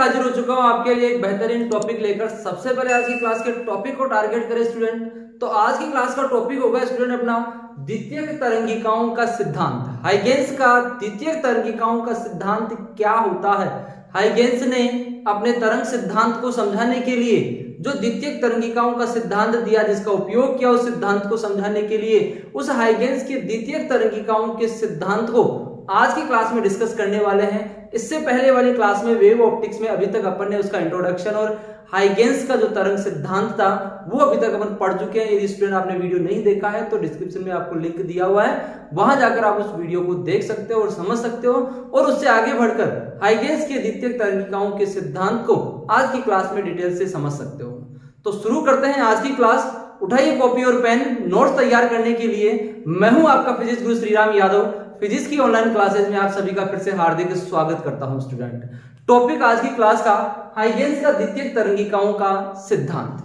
हाजिर हो चुका हूं आपके लिए एक बेहतरीन टॉपिक लेकर। सबसे पहले आज की क्लास के टॉपिक को टारगेट करें स्टूडेंट। तो आज की क्लास का टॉपिक होगा स्टूडेंट अपना द्वितीयक तरंगिकाओं का सिद्धांत। हाइगेंस का द्वितीयक तरंगिकाओं का सिद्धांत क्या होता है। हाइगेंस ने अपने तरंग सिद्धांत को समझाने के लिए जो द्वितीयक तरंगिकाओं का सिद्धांत दिया, जिसका उपयोग किया उस सिद्धांत को समझाने के लिए, उस हाइगेंस के द्वितीयक तरंगिकाओं के सिद्धांत को आज की क्लास में डिस्कस करने वाले हैं। इससे पहले वाली क्लास में वेव ऑप्टिक्स में अभी तक अपन ने उसका इंट्रोडक्शन और हाइगेंस का जो तरंग सिद्धांत था वो अभी तक अपन पढ़ चुके हैं। यदि स्टूडेंट आपने वीडियो नहीं देखा है तो डिस्क्रिप्शन में आपको लिंक दिया हुआ है, वहां जाकर आप उस वीडियो को देख सकते हो और समझ सकते हो और उससे आगे बढ़कर हाइगेंस के द्वितीयक तरंगिकाओं के सिद्धांत को आज की क्लास में डिटेल से समझ सकते हो। तो शुरू करते हैं आज की क्लास। उठाइए कॉपी और पेन, नोट्स तैयार करने के लिए मैं हूं आपका फिजिक्स गुरु श्रीराम यादव। फिजिक्स की ऑनलाइन क्लासेज में आप सभी का फिर से हार्दिक स्वागत करता हूं स्टूडेंट। टॉपिक आज की क्लास का हाइगेंस का द्वितीयक तरंगिकाओं का सिद्धांत।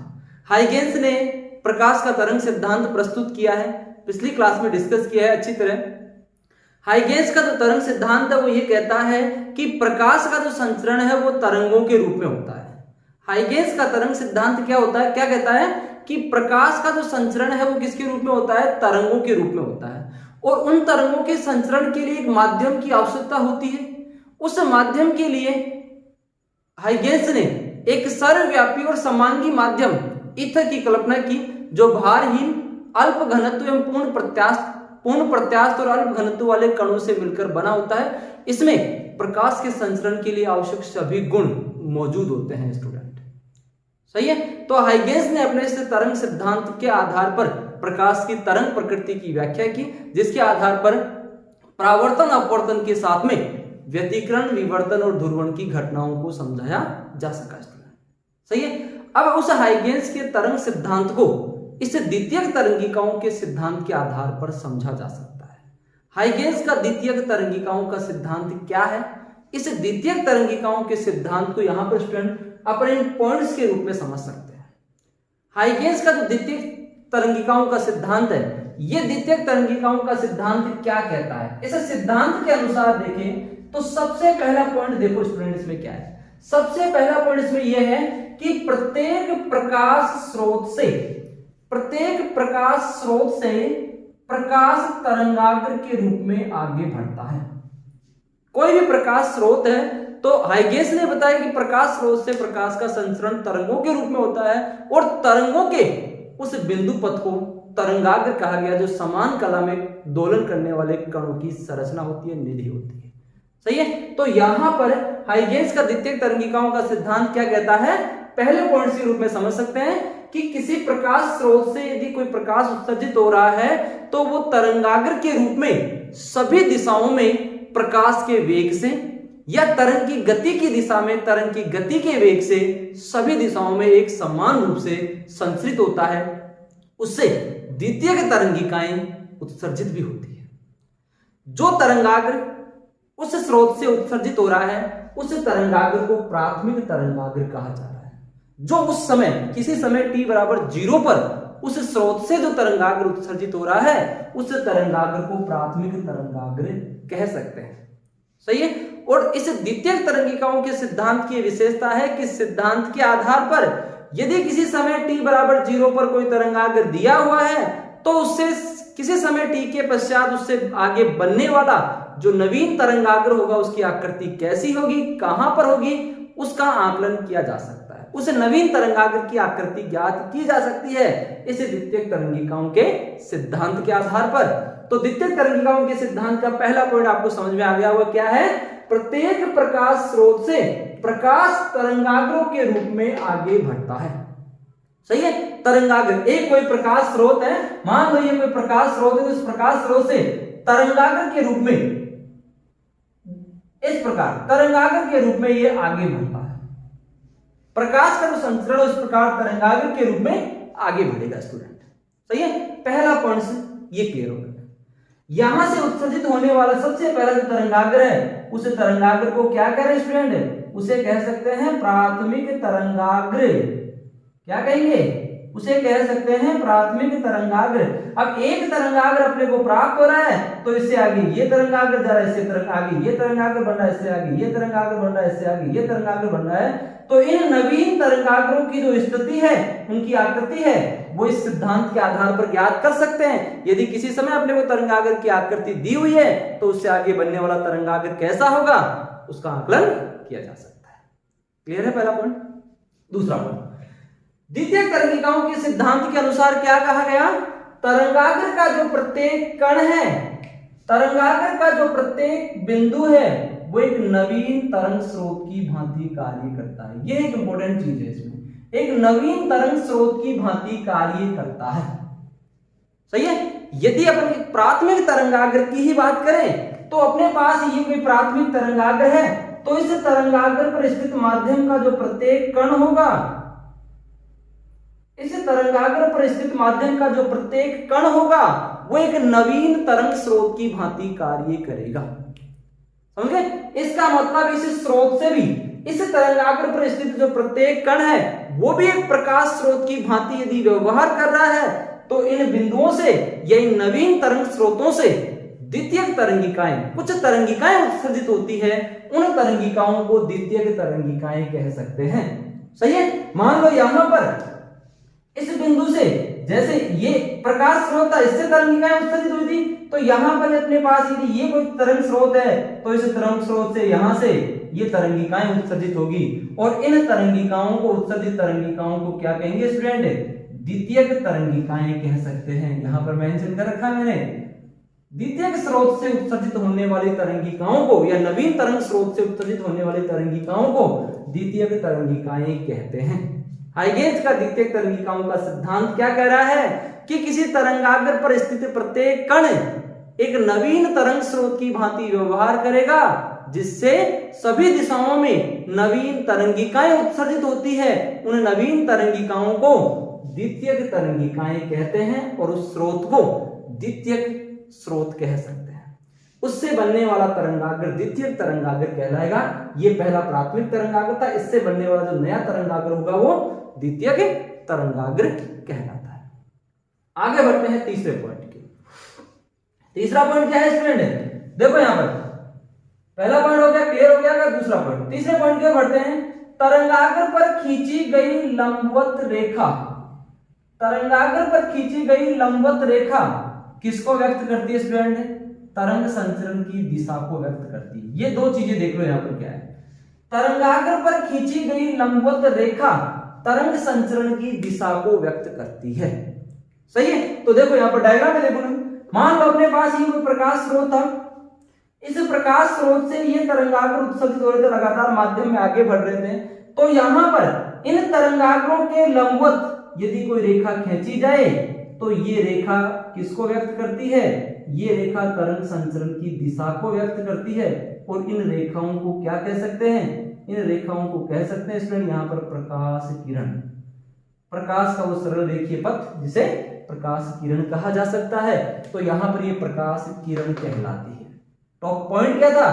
हाइगेंस ने प्रकाश का तरंग सिद्धांत प्रस्तुत किया है, पिछली क्लास में डिस्कस किया है अच्छी तरह। हाइगेंस का जो तरंग सिद्धांत है वो ये कहता है कि प्रकाश का जो संचरण है वो तरंगों के रूप में होता है। हाइगेंस का तरंग सिद्धांत क्या होता है, क्या कहता है कि प्रकाश का जो संचरण है वो किसके रूप में होता है, तरंगों के रूप में होता है। और उन तरंगों के संचरण के लिए एक माध्यम की आवश्यकता होती है। उस माध्यम के लिए हाइगेंस ने एक सर्वव्यापी और समांगी माध्यम ईथर की कल्पना की, जो भारहीन, अल्प घनत्व एवं पूर्ण प्रत्यास्थ और अल्प घनत्व वाले कणों से मिलकर बना होता है। इसमें प्रकाश के संचरण के लिए आवश्यक सभी गुण मौजूद होते हैं स्टूडेंट। सही है। तो हाइगेंस ने अपने इस तरंग सिद्धांत के आधार पर प्रकाश की तरंग प्रकृति की व्याख्या की, जिसके आधार पर परावर्तन अपवर्तन के साथ में व्यतिकरण, विवर्तन और ध्रुवण की घटनाओं को समझाया जा सका। सही है। अब उस हाइगेंस के तरंग सिद्धांत को इस द्वितीयक तरंगिकाओं के सिद्धांत के आधार पर समझा जा सकता है। हाइगेंस का द्वितीयक तरंगिकाओं का सिद्धांत क्या है, इस द्वितीयक तरंगिकाओं के सिद्धांत को यहां पर स्टूडेंट अपने पॉइंट्स के रूप में समझ सकते हैं। हाइगेंस का जो द्वितीयक तरंगिकाओं का सिद्धांत है, यह द्वितीयक तरंगिकाओं का सिद्धांत क्या कहता है। इस सिद्धांत के अनुसार देखें तो सबसे पहला पॉइंट देखो स्टूडेंट इसमें क्या है। सबसे पहला पॉइंट इसमें यह है कि प्रत्येक प्रकाश स्रोत से प्रकाश तरंगाग्र के रूप में आगे बढ़ता है। कोई भी प्रकाश स्रोत है तो हाइगेंस ने बताया कि प्रकाश स्रोत से प्रकाश का संचरण तरंगों के रूप में होता है और तरंगों के उस बिंदु पथ को तरंगाग्र कहा गया, जो समान कला में दोलन करने वाले कणों की संरचना होती है, निधि होती है। सही है। तो यहां पर हाइगेंस का द्वितीयक तरंगिकाओं का सिद्धांत क्या कहता है, पहले पॉइंट के रूप में समझ सकते हैं कि किसी प्रकाश स्रोत से यदि कोई प्रकाश उत्सर्जित हो रहा है तो वो तरंगाग्र के रूप में सभी दिशाओं में प्रकाश के वेग से या तरंग की गति की दिशा में तरंग की गति के वेग से सभी दिशाओं में एक समान रूप से संचरित होता है। उससे द्वितीयक तरंगिकाएं उत्सर्जित भी होती है। जो तरंगाग्र उस स्रोत से उत्सर्जित हो रहा है उस तरंगाग्र को प्राथमिक तरंगाग्र कहा जा रहा है। जो उस समय किसी समय t बराबर 0 पर उस स्रोत से जो तरंगाग्र उत्सर्जित हो रहा है उस तरंगाग्र को प्राथमिक तरंगाग्र कह सकते हैं। सही है। और इस द्वितीयक तरंगिकाओं के सिद्धांत की विशेषता है कि सिद्धांत के आधार पर यदि किसी समय t बराबर 0 पर कोई तरंगाग्र दिया हुआ है तो उससे किसी समय t के पश्चात उससे आगे बनने वाला जो नवीन तरंगाग्र होगा उसकी आकृति कैसी होगी, कहां पर होगी, उसका आकलन किया जा सकता है। उस नवीन तरंगाग्र की आकृति ज्ञात की जा सकती है इस द्वितीयक तरंगिकाओं के सिद्धांत के आधार पर। तो द्वितीयक तरंगिकाओं के सिद्धांत का पहला पॉइंट आपको समझ में आ गया हुआ क्या है, प्रत्येक प्रकाश स्रोत से प्रकाश तरंगाग्रों के रूप में आगे बढ़ता है। सही है। तरंगाग्र एक कोई प्रकाश स्रोत है, मान लो ये कोई प्रकाश स्रोत है, तो इस प्रकाश स्रोत से तरंगाग्र के रूप में इस प्रकार तरंगाग्र के रूप में ये आगे बढ़ता है। प्रकाश का जो संचरण इस प्रकार तरंगाग्र के रूप में आगे बढ़ेगा स्टूडेंट। सही है। पहला पॉइंट ये क्लियर होगा। यहां से उत्सर्जित होने वाला सबसे पहला जो तरंगाग्र है उस तरंगाग्र को क्या कह रहे हैं स्टूडेंट, उसे कह सकते हैं प्राथमिक तरंगाग्र। क्या कहेंगे, उसे कह सकते हैं प्राथमिक तरंगाग्र। अब एक तरंगाग्र अपने को प्राप्त हो रहा है तो इससे आगे ये तरंगाग्र जा रहा है, इससे तरंग आगे ये तरंगाग्र बन रहा है, इससे आगे ये तरंगाग्र बन रहा है, इससे आगे ये तरंगाग्र बन रहा है। तो इन नवीन तरंगाग्रों की जो स्थिति है, उनकी आकृति है, वो इस सिद्धांत के आधार पर ज्ञात कर सकते हैं। यदि किसी समय अपने को तरंगाग्र की आकृति दी हुई है तो उससे आगे बनने वाला तरंगाग्र कैसा होगा, उसका आकलन किया जा सकता है। क्लियर है पहला पॉइंट। दूसरा पॉइंट, द्वितीयक तरंगिकाओं के सिद्धांत के अनुसार क्या कहा गया, तरंगाग्र का जो प्रत्येक कण है, तरंगाग्र का जो प्रत्येक बिंदु है, वो एक नवीन तरंग स्रोत की भांति कार्य करता है। ये एक इंपॉर्टेंट चीज है, इसमें एक नवीन तरंग स्रोत की भांति कार्य करता है। सही है। यदि अपन प्राथमिक तरंगाग्र की ही बात करें तो अपने पास ये कोई प्राथमिक तरंगाग्र है, तो इस तरंगाग्र पर स्थित माध्यम का जो प्रत्येक कण होगा, इस तरंगाग्र पर स्थित माध्यम का जो प्रत्येक कण होगा, वो एक नवीन तरंग स्रोत की भांति कार्य करेगा। समझे? इसका मतलब इस स्रोत से भी, इस तरंगाग्र पर स्थित जो प्रत्येक कण है, वो भी एक प्रकाश स्रोत की भांति यदि व्यवहार कर रहा है, तो इन बिंदुओं से या इन नवीन तरंग स्रोतों से द्वितीयक तरंगिकाएं, कुछ तरंगिकाएं उत्सर्जित होती है, उन तरंगिकाओं को द्वितीयक तरंगिकाएं कह सकते हैं। सही है। मान लो यहां पर इस बिंदु से, जैसे ये प्रकाश स्रोत था, इससे तरंगिकाएं उत्सर्जित हुई थी, तो यहां पर अपने पास यदि ये कोई तरंग स्रोत है, तो इस तरंग स्रोत से यहां से ये तरंगिकाएं उत्सर्जित होगी, और इन तरंगिकाओं को, उत्सर्जित तरंगिकाओं को क्या कहेंगे स्टूडेंट, द्वितीयक तरंगिकाएं कह सकते हैं। यहां पर मेंशन कर रखा है मैंने, द्वितीयक स्रोत से उत्सर्जित होने वाली तरंगिकाओं को, या नवीन तरंग स्रोत से उत्सर्जित होने वाली तरंगिकाओं को द्वितीयक तरंगिकाएं कहते हैं। हाइगेंस का द्वितीयक तरंगिकाओं का सिद्धांत क्या कह रहा है कि किसी तरंगाग्र पर स्थित प्रत्येक कण एक नवीन तरंग स्रोत की भांति व्यवहार करेगा, जिससे सभी दिशाओं में नवीन तरंगिकाएं उत्सर्जित होती है। उन नवीन तरंगिकाओं को द्वितीयक तरंगिकाएं कहते हैं, और उस स्रोत को द्वितीयक स्रोत कह सकते हैं। उससे बनने वाला तरंगाग्र द्वितीयक तरंगाग्र कहलाएगा। ये पहला प्राथमिक तरंगाग्र था, इससे बनने वाला जो नया तरंगाग्र होगा वो द्वितीयक तरंगाग्र कहलाता है। आगे बढ़ते हैं तीसरे पॉइंट की। तीसरा पॉइंट क्या है स्टूडेंट, देखो यहां पर पहला पॉइंट हो गया, क्लियर हो गया। दूसरा पॉइंट, तीसरे पॉइंट की ओर बढ़ते हैं। तरंगाग्र पर खींची गई लंबवत रेखा, तरंगाग्र पर खींची गई लंबवत रेखा किसको व्यक्त करती है स्टूडेंट, तरंग संचरण की दिशा को व्यक्त करती है। ये दो चीजें देख लो यहां पर क्या है, तरंगाग्र पर खींची गई लंबवत रेखा तरंग संचरण की दिशा को व्यक्त करती है। सही है। तो देखो यहां पर डायग्राम में देखो, मान लो अपने पास ये कोई प्रकाश स्रोत था, इस प्रकाश स्रोत से ये तरंगाग्र उत्सर्जित हो रहे थे, लगातार माध्यम में आगे बढ़ रहे थे। तो यहां पर इन तरंगाग्रों के लंबवत यदि कोई रेखा खींची जाए, तो ये रेखा किसको व्यक्त करती है, ये रेखा तरंग संचरण की दिशा को व्यक्त करती है। और इन रेखाओं को क्या कह सकते हैं, इन रेखाओं को कह सकते हैं स्टूडेंट यहाँ पर प्रकाश किरण, प्रकाश का वो सरल रेखीय पथ जिसे प्रकाश किरण कहा जा सकता है। तो यहाँ पर ये प्रकाश किरण कहलाती है। टॉप पॉइंट क्या था,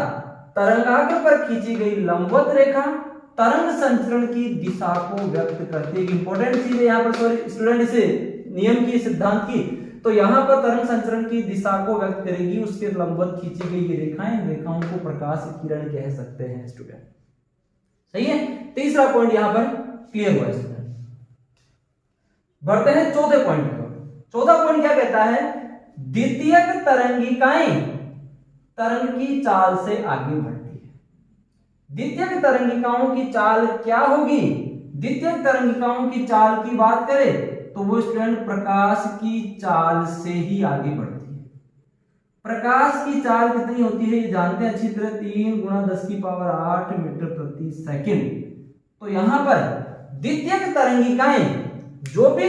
तरंगाग्र पर खींची गई लंबवत रेखा तरंग संचरण की दिशा को व्यक्त करती है। इंपॉर्टेंट चीज है यहाँ पर, सॉरी स्टूडेंट, इसे नियम की, सिद्धांत की। तो यहाँ पर तरंग संचरण की दिशा को व्यक्त करेगी, उसके लंबवत खींची गई ये रेखाएं, रेखाओं को प्रकाश किरण कह सकते हैं स्टूडेंट। सही है। तीसरा पॉइंट यहां पर क्लियर हुआ स्टूडेंट। बढ़ते हैं चौथे पॉइंट पर। चौथा पॉइंट क्या कहता है, द्वितीयक तरंगिकाएं तरंग की चाल से आगे बढ़ती है। द्वितीयक तरंगिकाओं की चाल क्या होगी, द्वितीयक तरंगिकाओं की चाल की बात करें तो वो स्टूडेंट प्रकाश की चाल से ही आगे बढ़ती है। प्रकाश की चाल कितनी होती है ये जानते हैं अच्छी तरह, 3 × 10⁸ मीटर प्रति सेकंड। तो यहां पर द्वितीयक तरंगिकाएं, जो भी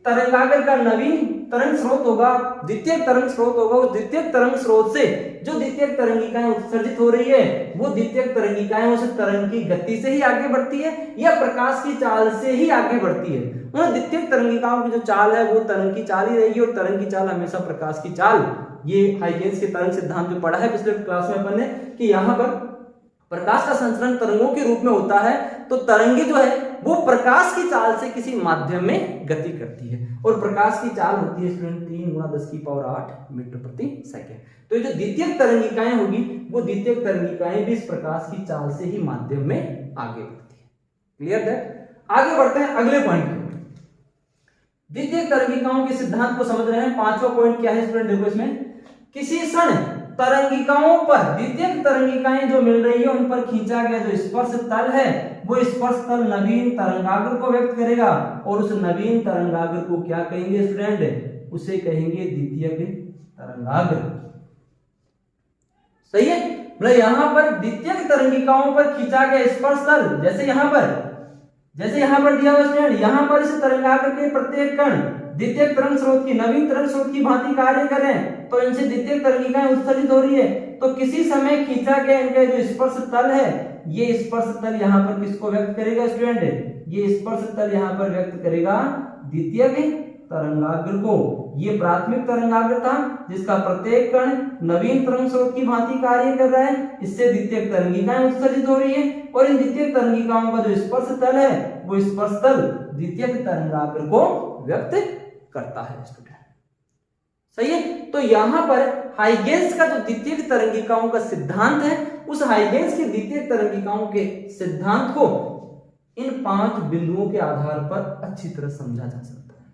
तरंगाग्र का नवीन तरंग स्रोत होगा, द्वितीयक तरंग स्रोत होगा, उस द्वितीयक तरंग स्रोत से जो द्वितीयक तरंगिकाएं उत्सर्जित हो रही है, वो द्वितीयक तरंगिकाएं उस तरंग की गति से ही आगे बढ़ती है या प्रकाश की चाल से ही आगे बढ़ती है। उन द्वितीयक तरंगिकाओं की जो चाल है वो तरंग की चाल ही रहेगी, और तरंग की चाल हमेशा प्रकाश की चाल। ये हाइगेंस के तरंग सिद्धांत में पढ़ा है पिछले क्लास में अपन ने, कि यहाँ पर प्रकाश का संचरण तरंगों के रूप में होता है। तो तरंगे जो है वो प्रकाश की चाल से किसी माध्यम में गति करती है, और प्रकाश की चाल होती है स्टूडेंट 3 × 10⁸ मीटर प्रति सेकेंड। तो ये जो द्वितीयक तरंगिकाएं होगी वो द्वितीयक तरंगिकाएं भी इस प्रकाश की चाल से ही माध्यम में आगे बढ़ती है। Clear that? आगे बढ़ते हैं अगले पॉइंट पे। द्वितीयक तरंगिकाओं के सिद्धांत को समझ रहे हैं। पांचवा पॉइंट क्या है स्टूडेंट? देखो इसमें, किसी क्षण तरंगिकाओं पर द्वितीयक तरंगिकाएं जो मिल रही है उन पर खींचा गया जो स्पर्श तल है वो स्पर्श तल नवीन तरंगाग्र को व्यक्त करेगा, और उस नवीन तरंगाग्र को क्या कहेंगे स्टूडेंट? उसे कहेंगे द्वितीयक तरंगाग्र। सही है? मतलब यहां पर द्वितीयक तरंगिकाओं पर खींचा गया स्पर्श तल, जैसे यहां पर दिया हुआ स्टूडेंट, यहां पर इस तरंगाग्र के प्रत्येक कण द्वितीयक तरंग स्रोत की नवीन तरंग स्रोत की भांति कार्य कर रहे हैं, तो इनसे द्वितीयक तरंगिकाएं उत्सर्जित हो रही है। तो किसी समय खींचा गया इनका जो स्पर्श तल है, ये स्पर्श तल यहां पर किसको व्यक्त करेगा स्टूडेंट? ये स्पर्श तल यहां पर व्यक्त करेगा द्वितीयक तरंगाग्र को। ये प्राथमिक तरंगाग्र था जिसका प्रत्येक कण नवीन तरंग स्रोत की भांति कार्य कर रहा है, इससे द्वितीयक तरंगिकाएं उत्सर्जित हो रही है, और इन द्वितीयक तरंगिकाओं का जो स्पर्श तल है वो स्पर्श तल द्वितीयक तरंगाग्र को व्यक्त करता है स्टूडेंट। सही है? तो यहां पर हाइगेंस का जो द्वितीयक तरंगिकाओं का सिद्धांत है, उस हाइगेंस की द्वितीयक तरंगिकाओं के सिद्धांत को इन 5 बिंदुओं के आधार पर अच्छी तरह समझा जा सकता है।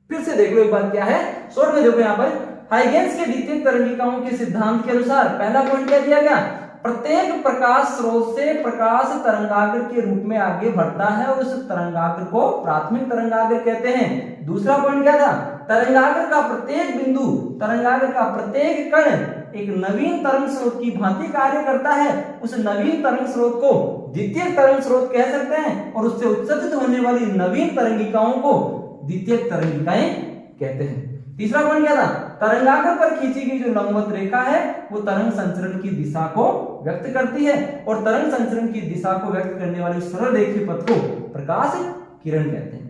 फिर से देख लो एक बार क्या है, शॉर्ट में देखो। यहां पर हाइगेंस के द्वितीयक तरंगिकाओं के सिद्धांत के अनुसार पहला पॉइंट क्या दिया गया? प्रत्येक प्रकाश स्रोत से प्रकाश तरंगाग्र के रूप में आगे बढ़ता है और उस तरंगाग्र को प्राथमिक तरंगाग्र कहते हैं। दूसरा पॉइंट क्या था? तरंगाग्र का प्रत्येक बिंदु, तरंगाग्र का प्रत्येक कण एक नवीन तरंग स्रोत की भांति कार्य करता है, उस नवीन तरंग स्रोत को द्वितीयक तरंग स्रोत कह सकते हैं, और उससे उत्सर्जित होने वाली नवीन तरंगिकाओं को द्वितीयक तरंगिकाएं कहते हैं। तीसरा पॉइंट क्या था? तरंगाग्र पर खींची गई जो लंबवत रेखा है वो तरंग संचरण की दिशा को व्यक्त करती है, और तरंग संचरण की दिशा को व्यक्त करने वाले सरल रेखीय पथ को प्रकाश किरण कहते हैं।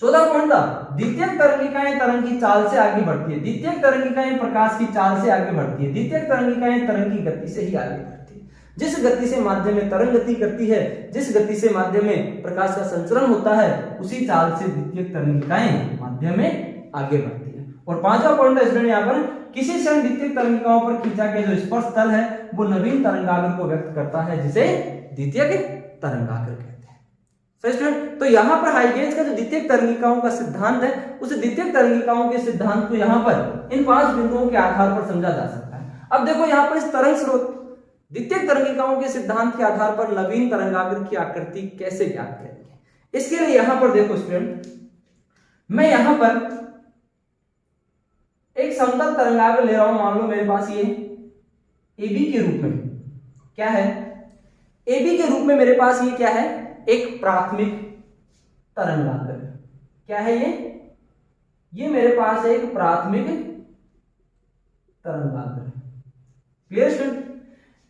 चौथा पॉइंट था, द्वितीयक तरंगिकाएं तरंग की चाल से आगे बढ़ती है, द्वितीयक तरंगिकाएं प्रकाश की चाल से आगे बढ़ती है, द्वितीयक तरंगिकाएं तरंग की गति से ही आगे बढ़ती है। जिस गति से माध्यम में तरंग गति करती है, जिस गति से माध्यम में प्रकाश का संचरण होता है, उसी चाल से द्वितीयक तरंगिकाएं माध्यम में आगे बढ़ती है। और पांचवा पॉइंट है स्टूडेंट, यहाँ पर किसी क्षण द्वितीयक तरंगिकाओं पर खींचा गया जो स्पर्श तल है वो नवीन तरंगाग्र को व्यक्त करता है, जिसे द्वितीयक तरंगाग्र कहते हैं। सही स्टूडेंट? तो यहाँ पर हाइगेंस का जो द्वितीयक तरंगिकाओं का सिद्धांत है, उस द्वितीयक तरंगिकाओं के सिद्धांत को यहाँ पर इन 5 बिंदुओं के आधार पर समझा जा सकता है। अब देखो यहाँ पर इस तरंग स्रोत द्वितीयक तरंगिकाओं के सिद्धांत के आधार पर नवीन तरंगाग्र की आकृति कैसे ज्ञात करेंगे? इसके लिए यहां पर देखो स्टूडेंट, मैं यहां पर एक समतल तरंगाग्र ले रहा हूं। मान लो मेरे पास ये AB के रूप में क्या है? AB के रूप में मेरे पास ये क्या है? एक प्राथमिक तरंगाग्र। क्या है ये? ये मेरे पास एक प्राथमिक तरंगाग्र है। Clear student?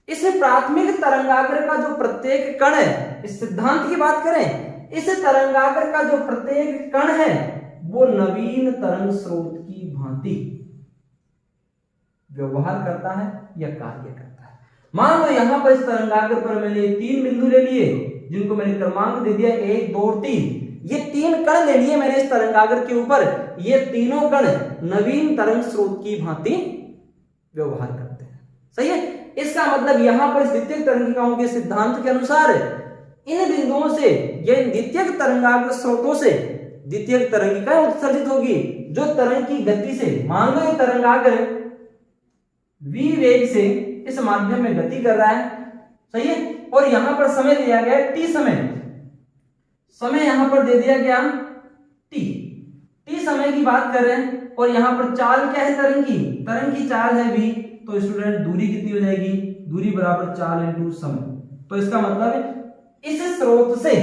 इस प्राथमिक तरंगाग्र का जो प्रत्येक कण है, इस सिद्धांत की बात करें, इस तरंगाग्र का जो प्रत्येक कण है वो नवीन तरंग स्रोत की भांति व्यवहार करता है या कार्य करता है। मान लो यहां पर इस तरंगाग्र पर मैंने 3 बिंदु ले लिए, जिनको मैंने क्रमांक दे दिया 1 2 3। ये 3 कण ले लिए मैंने इस तरंगाग्र के ऊपर, ये तीनों कण नवीन तरंग स्रोत की भांति व्यवहार करते हैं। सही है? इसका मतलब यहां पर द्वितीयक तरंगिकाओं के सिद्धांत के अनुसार इन बिंदुओं से, ये द्वितीयक तरंगाग्र स्रोतों से द्वितीयक तरंगिकाएं उत्सर्जित होगी जो तरंग की गति से, मान लो ये तरंगाग्र v वेग से इस माध्यम में गति कर रहा है। सही है? और यहां पर समय दिया गया है t समय यहां पर दे दिया गया t समय की बात कर रहे हैं, और यहां पर चाल क्या है? तरंग की चाल है v। तो स्टूडेंट दूरी कितनी हो जाएगी? दूरी बराबर चाल इंटू समय। तो इसका मतलब है इस स्रोत से,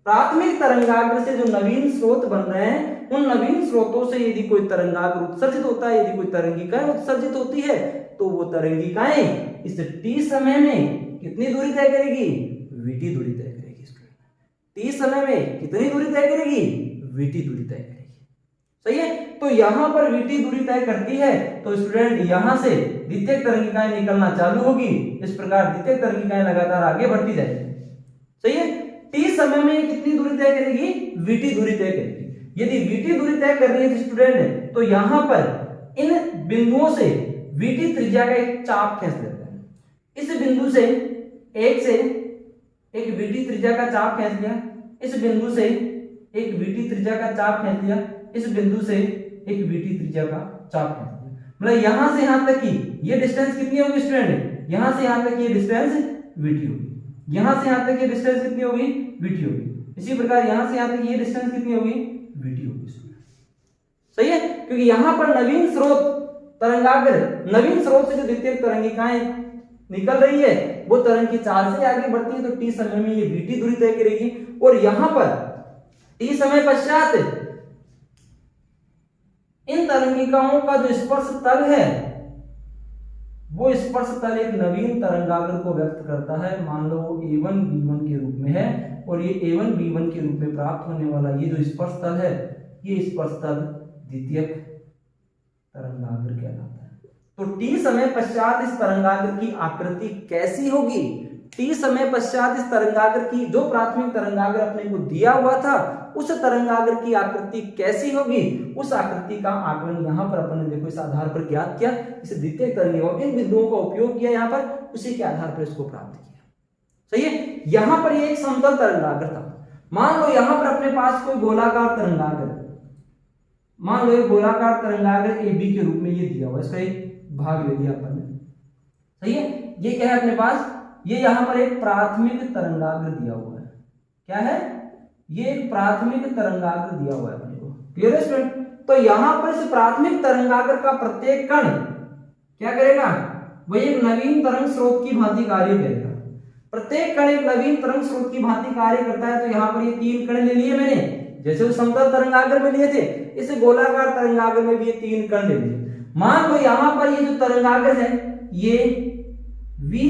प्राथमिक तरंगाग्र से जो नवीन स्रोत बन रहे हैं, उन नवीन स्रोतों से यदि कोई तरंगाग्र उत्सर्जित होता है, यदि कोई तरंगिकाएं उत्सर्जित होती है, तो वो तरंगिकाएं इस t समय में कितनी दूरी तय करेगी? vt दूरी तय करेगी। t समय में कितनी दूरी तय करेगी? vt दूरी तय करेगी। सही है? तो यहां पर vt दूरी तय करती है, तो स्टूडेंट यहां से द्वितीयक तरंगिकाएं निकलना चालू होगी। इस प्रकार द्वितीयक तरंगिकाएं लगातार आगे बढ़ती जाएगी। सही है? t समय में ये कितनी दूरी तय करेगी, vt दूरी तय करेगी। यदि vt दूरी तय कर रही है स्टूडेंट, तो यहां पर इन बिंदुओं से vt त्रिज्या का एक चाप खींच लेते हैं। इस बिंदु से एक vt त्रिज्या का चाप खींच लिया, इस बिंदु से एक vt त्रिज्या का चाप खींच लिया, इस बिंदु से एक vt त्रिज्या का चाप खींच लिया। मतलब यहां से यहां तक की ये डिस्टेंस कितनी होगी स्टूडेंट, यहां से यहां तक ये डिस्टेंस vt होगी, यहां से यहां तक ये डिस्टेंस कितनी होगी, vt होगी। इसी प्रकार यहां से यहां तक ये डिस्टेंस कितनी होगी, vt होगी स्टूडेंट। सही है, क्योंकि यहां पर नवीन स्रोत तरंगाग्र, नवीन स्रोत से जो द्वितीयक तरंगिकाएं निकल रही है वो तरंग की चाल से आगे बढ़ती है, तो t समय में ये vt दूरी तय करेगी। और यहां पर t समय पश्चात इन तरंगिकाओं का जो स्पर्श तल है वो स्पर्श तल एक नवीन तरंगाग्र को व्यक्त करता है। मान लो वो a1 b1 के रूप में है, और ये a1 b1 के रूप में प्राप्त होने वाला ये जो स्पर्श तल है, ये स्पर्श तल द्वितीयक तरंगाग्र कहलाता है। तो t समय पश्चात इस तरंगाग्र की आकृति कैसी होगी, t समय पश्चात इस तरंगाग्र की, जो प्राथमिक तरंगाग्र अपने को दिया हुआ था उस तरंगाग्र की आकृति कैसी होगी, उस आकृति का आकलन यहाँ पर अपन ने देखो इस आधार पर ज्ञात किया, इस द्वितीयक तरंगिकाओं इन बिंदुओं का उपयोग किया यहाँ पर, उसी के आधार पर इसको प्राप्त किया। सही है, यहाँ पर ये एक समतल तरंगाग्र था। मान लो यहाँ पर अपने पास कोई गोलाकार तरंगाग्र, मान लो एक गोलाकार तरंगाग्र ए बी के रूप में ये दिया हुआ, इसका एक भाग ले लिया अपन ने। सही है, ये क्या है अपने पास, ये यहाँ पर एक प्राथमिक तरंगाग्र दिया हुआ है। क्या है, ये एक प्राथमिक तरंगाग्र दिया हुआ है अपने को। क्लियर है स्टूडेंट? तो यहां पर इस प्राथमिक तरंगाग्र का प्रत्येक कण क्या करेगा, वही एक नवीन तरंग स्रोत की भांति कार्य करेगा। प्रत्येक कण एक नवीन तरंग स्रोत की भांति कार्य करता है। तो यहाँ पर ये 3 कण ले लिए मैंने, जैसे उस समतल तरंगाग्र में लिए थे, इस गोलाकार तरंगाग्र में भी ये 3 कण ले लिए। मान लो यहाँ पर ये जो तरंगाग्र है ये v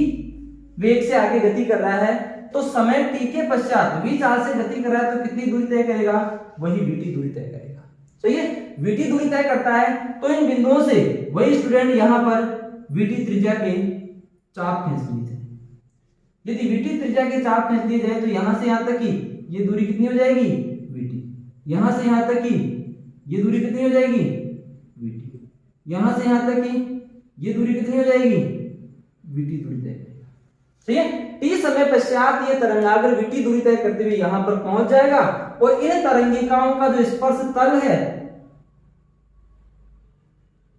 वेग से आगे गति कर रहा है, तो समय t के पश्चात v चाल से गति कर रहा है, तो कितनी दूरी तय करेगा, वही vt दूरी तय करेगा। सही है, vt दूरी तय करता है। तो इन बिंदुओं से वही स्टूडेंट यहाँ पर vt त्रिज्या के चाप खींच लिए थे। यदि vt त्रिज्या के चाप खींच लिए जाए तो यहां से यहां तक की ये दूरी कितनी हो जाएगी, vt। यहां से यहां तक की ये दूरी कितनी हो जाएगी, vt। यहां से यहां तक की ये दूरी कितनी हो जाएगी, vt दूरी तय करेगा। ठीक है, t समय पश्चात ये तरंगाग्र vt दूरी तय करते हुए यहां पर पहुंच जाएगा, और इन तरंगिकाओं का जो स्पर्श तल है,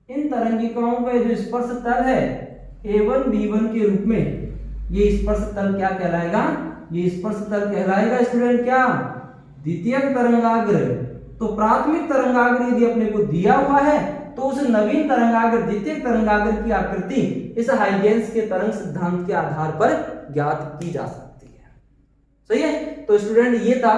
इन तरंगिकाओं का जो स्पर्श तल है a1 b1 के रूप में, ये स्पर्श तल क्या कहलाएगा, ये स्पर्श तल कहलाएगा स्टूडेंट क्या, द्वितीयक तरंगाग्र। तो प्राथमिक तरंगाग्र यदि अपने को दिया हुआ है तो उस नवीन तरंगाग्र, द्वितीयक तरंगाग्र की आकृति इस हाइगेंस के तरंग सिद्धांत के आधार पर ज्ञात की जा सकती है। सही है, तो स्टूडेंट ये था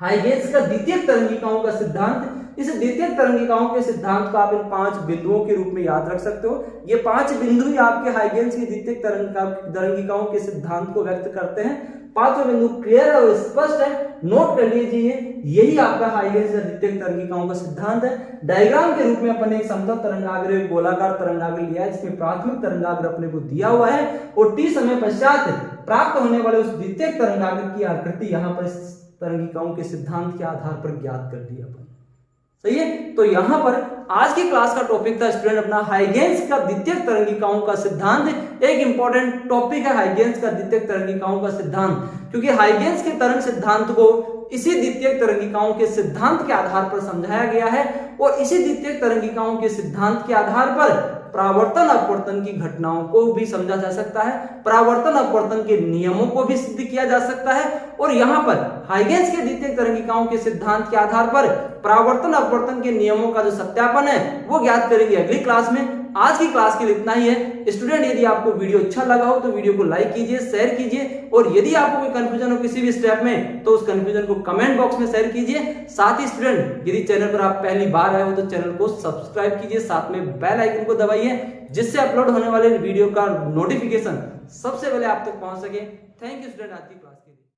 हाइगेंस का द्वितीयक तरंगिकाओं का सिद्धांत। इस द्वितीयक तरंगिकाओं के सिद्धांत को आप इन 5 बिंदुओं के रूप में याद रख सकते हो। ये 5 बिंदु ही आपके हाइगेंस की द्वितीयक तरंगिकाओं के सिद्धांत को व्यक्त करते हैं। 5 बिंदु क्लियर और स्पष्ट है, नोट कर लीजिए, यही आपका हाइगेंस का द्वितीयक तरंगिकाओं का सिद्धांत है। डायग्राम के रूप में अपन एक समतल तरंगाग्र, एक गोलाकार तरंगाग्र लिया है, जिसमें प्राथमिक तरंगाग्र अपने को दिया हुआ है, और t समय पश्चात प्राप्त होने वाले उस द्वितीयक तरंगाग्र की आकृति यहाँ पर तरंगिकाओं के सिद्धांत के आधार पर ज्ञात कर दी अपन। सही है, तो यहां पर आज की क्लास का टॉपिक था स्टूडेंट अपना हाइगेंस का द्वितीयक तरंगिकाओं का सिद्धांत। एक इंपॉर्टेंट टॉपिक है हाइगेंस का द्वितीयक तरंगिकाओं का सिद्धांत, क्योंकि हाइगेंस के तरंग सिद्धांत को इसी द्वितीयक तरंगिकाओं के सिद्धांत के आधार पर समझाया गया है, और इसी द्वितीयक तरंगिकाओं के सिद्धांत के आधार पर परावर्तन अपवर्तन की घटनाओं को भी समझा जा सकता है, परावर्तन अपवर्तन के नियमों को भी सिद्ध किया जा सकता है, और यहाँ पर हाइगेंस के द्वितीयक तरंगिकाओं के सिद्धांत के आधार पर परावर्तन अपवर्तन के नियमों का जो सत्यापन है वो ज्ञात करेंगे अगली क्लास में। आज की क्लास के लिए इतना ही है स्टूडेंट। यदि आपको वीडियो अच्छा लगा हो तो वीडियो को लाइक कीजिए, शेयर कीजिए, और यदि आपको कोई कंफ्यूजन हो किसी भी स्टेप में तो उस कंफ्यूजन को कमेंट बॉक्स में शेयर कीजिए। साथ ही स्टूडेंट यदि चैनल पर आप पहली बार आए हो तो चैनल को सब्सक्राइब कीजिए, साथ में बेल आइकन को दबाइए, जिससे अपलोड होने वाले वीडियो का नोटिफिकेशन सबसे पहले आप तक पहुंच सके। थैंक यू स्टूडेंट आज की क्लास के लिए।